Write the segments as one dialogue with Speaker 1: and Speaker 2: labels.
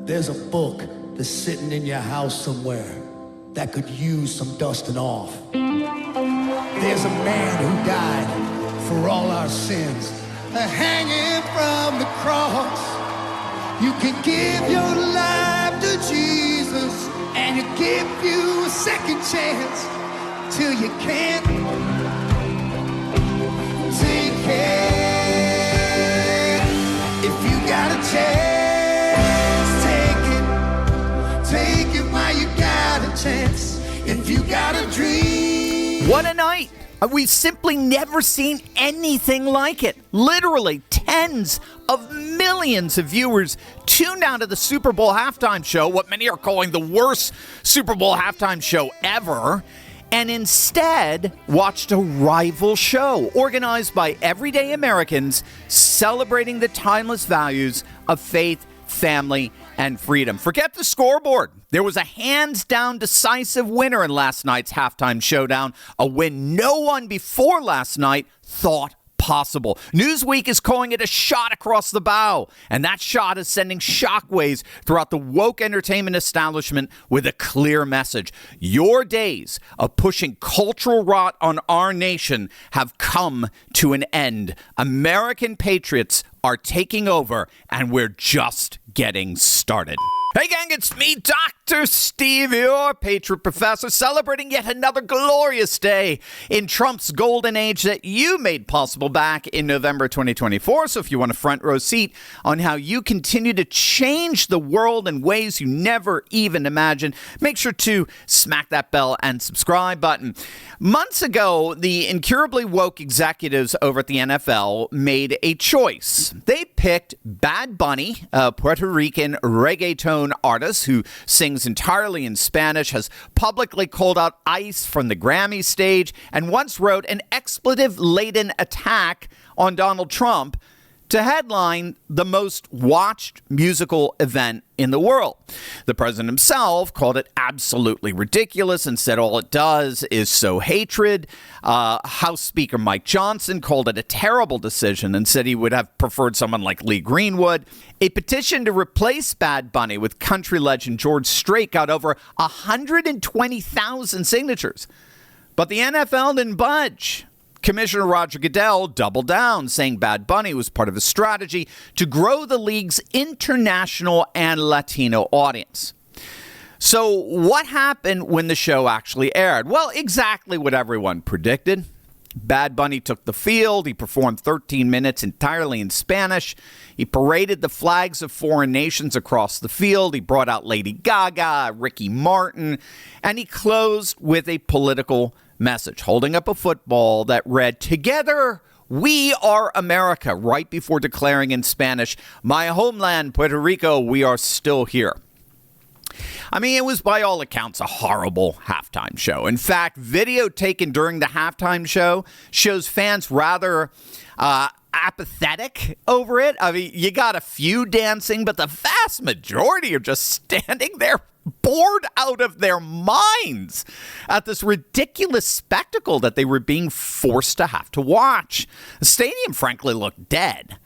Speaker 1: There's a book that's sitting in your house somewhere that could use some dusting off. There's a man who died for all our sins, hanging from the cross. You can give your life to Jesus, and he'll give you a second chance till you can't take it. If you got a chance, take it while you got a chance. If you got a dream.
Speaker 2: What a night! We've simply never seen anything like it. Literally tens of millions of viewers tuned out to the Super Bowl halftime show, what many are calling the worst Super Bowl halftime show ever, and instead watched a rival show organized by everyday Americans celebrating the timeless values of faith, family, and freedom. Forget the scoreboard. There was a hands-down decisive winner in last night's halftime showdown, a win no one before last night thought possible. Newsweek is calling it a shot across the bow, and that shot is sending shockwaves throughout the woke entertainment establishment with a clear message. Your days of pushing cultural rot on our nation have come to an end. American patriots are taking over, and we're just getting started. Hey gang, it's me, Dr. Steve, your Patriot Professor, celebrating yet another glorious day in Trump's golden age that you made possible back in November 2024. So if you want a front row seat on how you continue to change the world in ways you never even imagined, make sure to smack that bell and subscribe button. Months ago, the incurably woke executives over at the NFL made a choice. They picked Bad Bunny, a Puerto Rican reggaeton artist who sings entirely in Spanish, has publicly called out ICE from the Grammy stage, and once wrote an expletive-laden attack on Donald Trump to headline the most watched musical event in the world. The president himself called it absolutely ridiculous and said all it does is sow hatred. House Speaker Mike Johnson called it a terrible decision and said he would have preferred someone like Lee Greenwood. A petition to replace Bad Bunny with country legend George Strait got over 120,000 signatures. But the NFL didn't budge. Commissioner Roger Goodell doubled down, saying Bad Bunny was part of a strategy to grow the league's international and Latino audience. So what happened when the show actually aired? Well, exactly what everyone predicted. Bad Bunny took the field. He performed 13 minutes entirely in Spanish. He paraded the flags of foreign nations across the field. He brought out Lady Gaga, Ricky Martin, and he closed with a political message, holding up a football that read, "Together we are America," right before declaring in Spanish, "My homeland, Puerto Rico, we are still here." I mean, it was by all accounts a horrible halftime show. In fact, video taken during the halftime show shows fans rather apathetic over it. I mean, you got a few dancing, but the vast majority are just standing there bored out of their minds at this ridiculous spectacle that they were being forced to have to watch. The stadium, frankly, looked dead.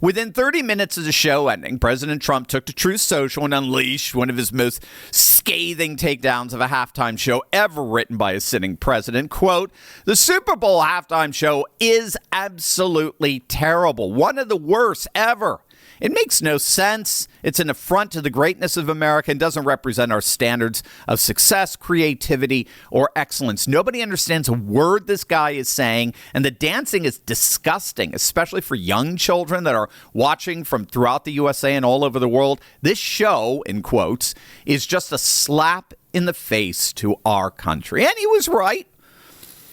Speaker 2: Within 30 minutes of the show ending, President Trump took to Truth Social and unleashed one of his most scathing takedowns of a halftime show ever written by a sitting president. Quote, "The Super Bowl halftime show is absolutely terrible. One of the worst ever. It makes no sense. It's an affront to the greatness of America and doesn't represent our standards of success, creativity, or excellence. Nobody understands a word this guy is saying, and the dancing is disgusting, especially for young children that are watching from throughout the USA and all over the world. This show," in quotes, "is just a slap in the face to our country." And he was right.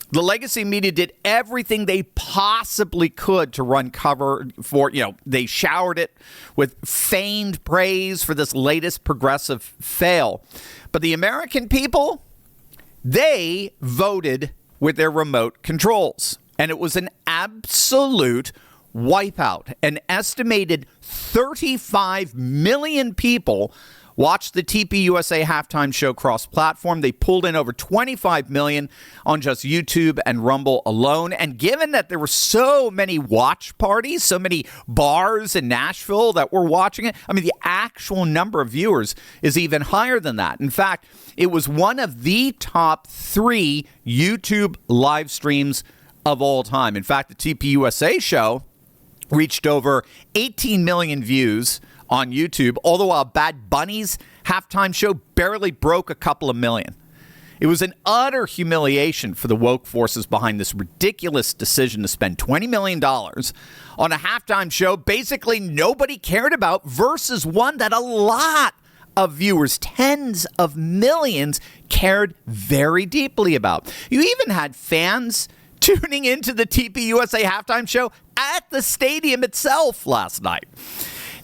Speaker 2: The legacy media did everything they possibly could to run cover for, they showered it with feigned praise for this latest progressive fail. But the American people, they voted with their remote controls. And it was an absolute wipeout. An estimated 35 million people watched the TPUSA halftime show cross-platform. They pulled in over 25 million on just YouTube and Rumble alone. And given that there were so many watch parties, so many bars in Nashville that were watching it, I mean, the actual number of viewers is even higher than that. In fact, it was one of the top 3 YouTube live streams of all time. In fact, the TPUSA show reached over 18 million views on YouTube, all the while Bad Bunny's halftime show barely broke a couple of million. It was an utter humiliation for the woke forces behind this ridiculous decision to spend $20 million on a halftime show basically nobody cared about versus one that a lot of viewers, tens of millions, cared very deeply about. You even had fans tuning into the TPUSA halftime show at the stadium itself last night.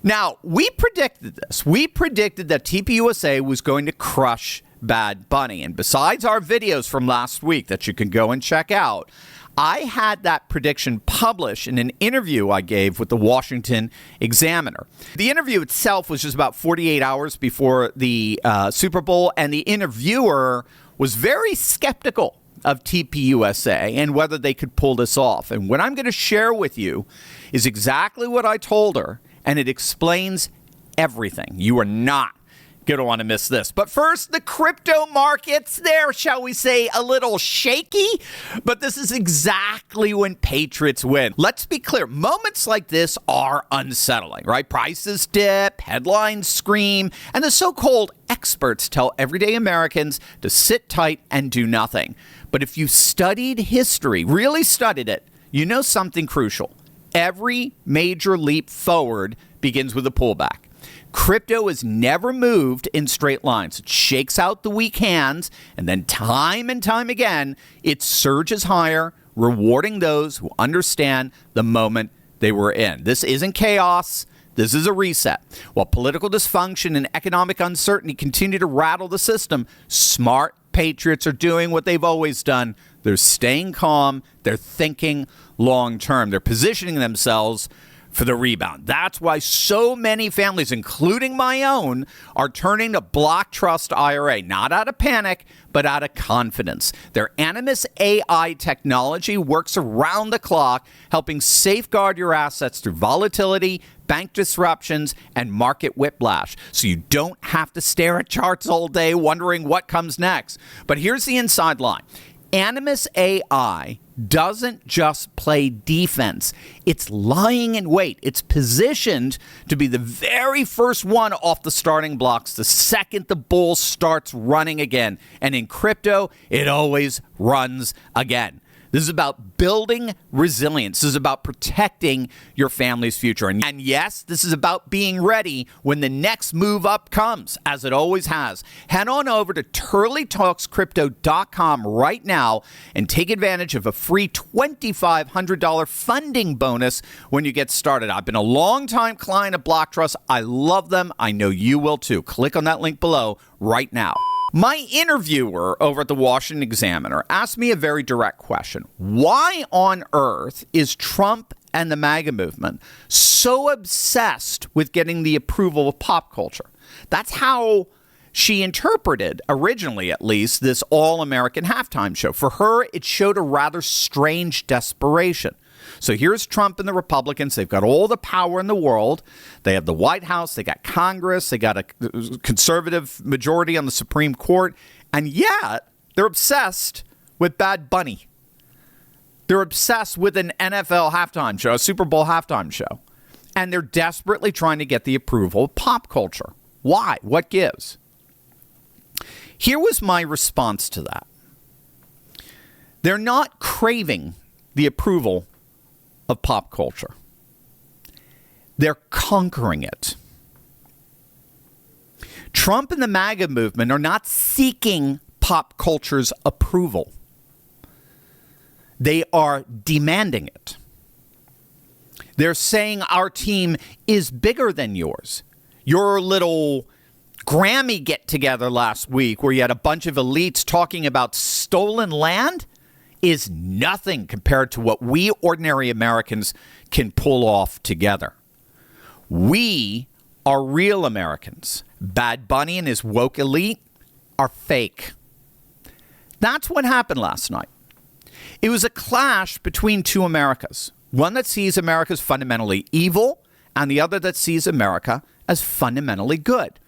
Speaker 2: Now, we predicted this. We predicted that TPUSA was going to crush Bad Bunny. And besides our videos from last week that you can go and check out, I had that prediction published in an interview I gave with the Washington Examiner. The interview itself was just about 48 hours before the Super Bowl, and the interviewer was very skeptical of TPUSA and whether they could pull this off. And what I'm going to share with you is exactly what I told her, and it explains everything. You are not going to want to miss this. But first, the crypto markets, they're, shall we say, a little shaky, but this is exactly when patriots win. Let's be clear, moments like this are unsettling, right? Prices dip, headlines scream, and the so-called experts tell everyday Americans to sit tight and do nothing. But if you studied history, really studied it, you know something crucial. Every major leap forward begins with a pullback. Crypto is never moved in straight lines. It shakes out the weak hands, and then time and time again, it surges higher, rewarding those who understand the moment they were in. This isn't chaos. This is a reset. While political dysfunction and economic uncertainty continue to rattle the system, smart patriots are doing what they've always done. They're staying calm. They're thinking long term. They're positioning themselves for the rebound. That's why so many families, including my own, are turning to Block Trust IRA, not out of panic, but out of confidence. Their Animus AI technology works around the clock, helping safeguard your assets through volatility, bank disruptions, and market whiplash. So you don't have to stare at charts all day wondering what comes next. But here's the inside line. Animus AI doesn't just play defense. It's lying in wait. It's positioned to be the very first one off the starting blocks the second the bull starts running again. And in crypto, it always runs again. This is about building resilience. This is about protecting your family's future. And yes, this is about being ready when the next move up comes, as it always has. Head on over to turleytalkscrypto.com right now and take advantage of a free $2,500 funding bonus when you get started. I've been a long-time client of Block Trust. I love them. I know you will too. Click on that link below right now. My interviewer over at the Washington Examiner asked me a very direct question. Why on earth is Trump and the MAGA movement so obsessed with getting the approval of pop culture? That's how she interpreted, originally at least, this all-American halftime show. For her, it showed a rather strange desperation. So here's Trump and the Republicans. They've got all the power in the world. They have the White House. They got Congress. They got a conservative majority on the Supreme Court. And yet, they're obsessed with Bad Bunny. They're obsessed with an NFL halftime show, a Super Bowl halftime show. And they're desperately trying to get the approval of pop culture. Why? What gives? Here was my response to that. They're not craving the approval of pop culture. They're conquering it. Trump and the MAGA movement are not seeking pop culture's approval. They are demanding it. They're saying our team is bigger than yours. Your little Grammy get-together last week where you had a bunch of elites talking about stolen land is nothing compared to what we ordinary Americans can pull off together. We are real Americans. Bad Bunny and his woke elite are fake. That's what happened last night. It was a clash between two Americas. One that sees America as fundamentally evil and the other that sees America as fundamentally good.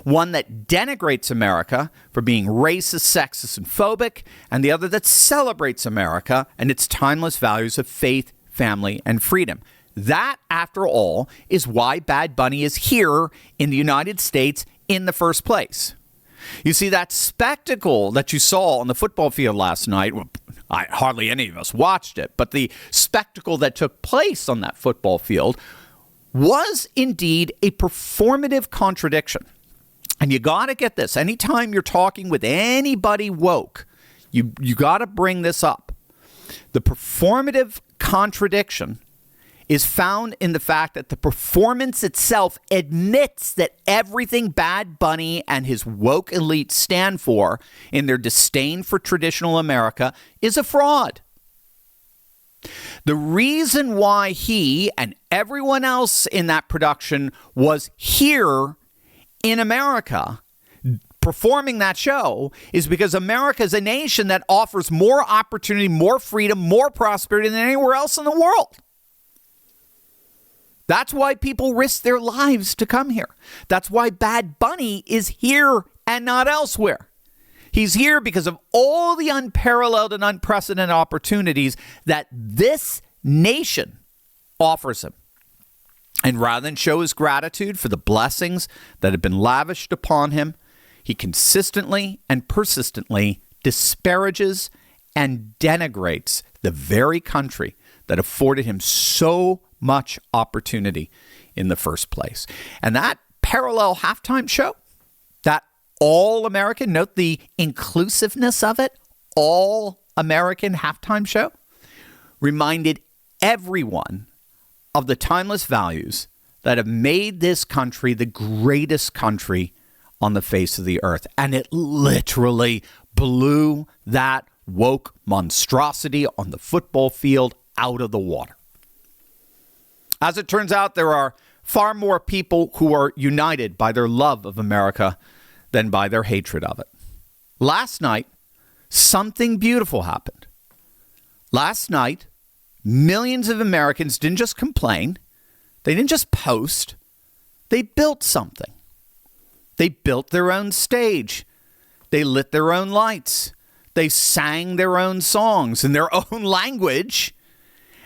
Speaker 2: One that denigrates America for being racist, sexist, and phobic, and the other that celebrates America and its timeless values of faith, family, and freedom. That, after all, is why Bad Bunny is here in the United States in the first place. You see, that spectacle that you saw on the football field last night, hardly any of us watched it, but the spectacle that took place on that football field was indeed a performative contradiction. And you got to get this. Anytime you're talking with anybody woke, you got to bring this up. The performative contradiction is found in the fact that the performance itself admits that everything Bad Bunny and his woke elite stand for in their disdain for traditional America is a fraud. The reason why he and everyone else in that production was here in America performing that show is because America is a nation that offers more opportunity, more freedom, more prosperity than anywhere else in the world. That's why people risk their lives to come here. That's why Bad Bunny is here and not elsewhere. He's here because of all the unparalleled and unprecedented opportunities that this nation offers him. And rather than show his gratitude for the blessings that have been lavished upon him, he consistently and persistently disparages and denigrates the very country that afforded him so much opportunity in the first place. And that parallel halftime show, that all-American, note the inclusiveness of it, all-American halftime show, reminded everyone of the timeless values that have made this country the greatest country on the face of the earth. And it literally blew that woke monstrosity on the football field out of the water. As it turns out, there are far more people who are united by their love of America than by their hatred of it. Last night, something beautiful happened. Last night, millions of Americans didn't just complain. They didn't just post. They built something. They built their own stage. They lit their own lights. They sang their own songs in their own language.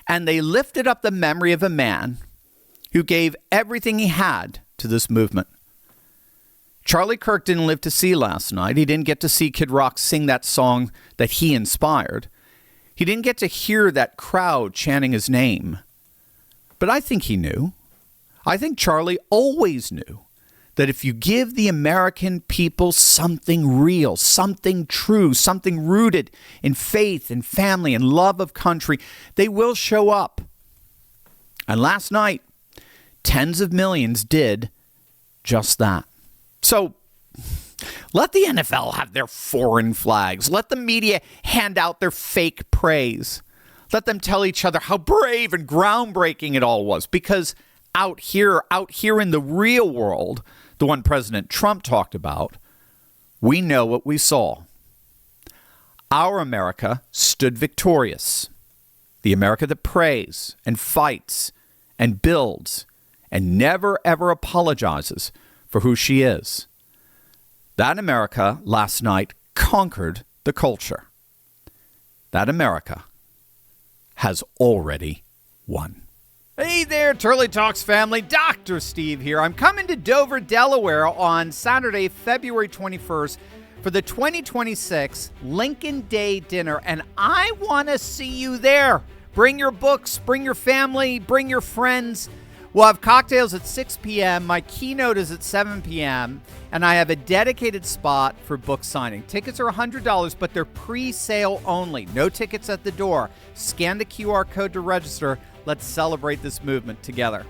Speaker 2: And they lifted up the memory of a man who gave everything he had to this movement. Charlie Kirk didn't live to see last night. He didn't get to see Kid Rock sing that song that he inspired. He didn't get to hear that crowd chanting his name. But I think he knew. I think Charlie always knew that if you give the American people something real, something true, something rooted in faith and family and love of country, they will show up. And last night, tens of millions did just that. So let the NFL have their foreign flags. Let the media hand out their fake praise. Let them tell each other how brave and groundbreaking it all was. Because out here in the real world, the one President Trump talked about, we know what we saw. Our America stood victorious. The America that prays and fights and builds and never, ever apologizes for who she is. That America last night conquered the culture. That America has already won. Hey there, Turley Talks family. Dr. Steve here. I'm coming to Dover, Delaware on Saturday, February 21st for the 2026 Lincoln Day Dinner, and I want to see you there. Bring your books, bring your family, bring your friends. We'll have cocktails at 6 p.m. My keynote is at 7 p.m., and I have a dedicated spot for book signing. Tickets are $100, but they're pre-sale only. No tickets at the door. Scan the QR code to register. Let's celebrate this movement together.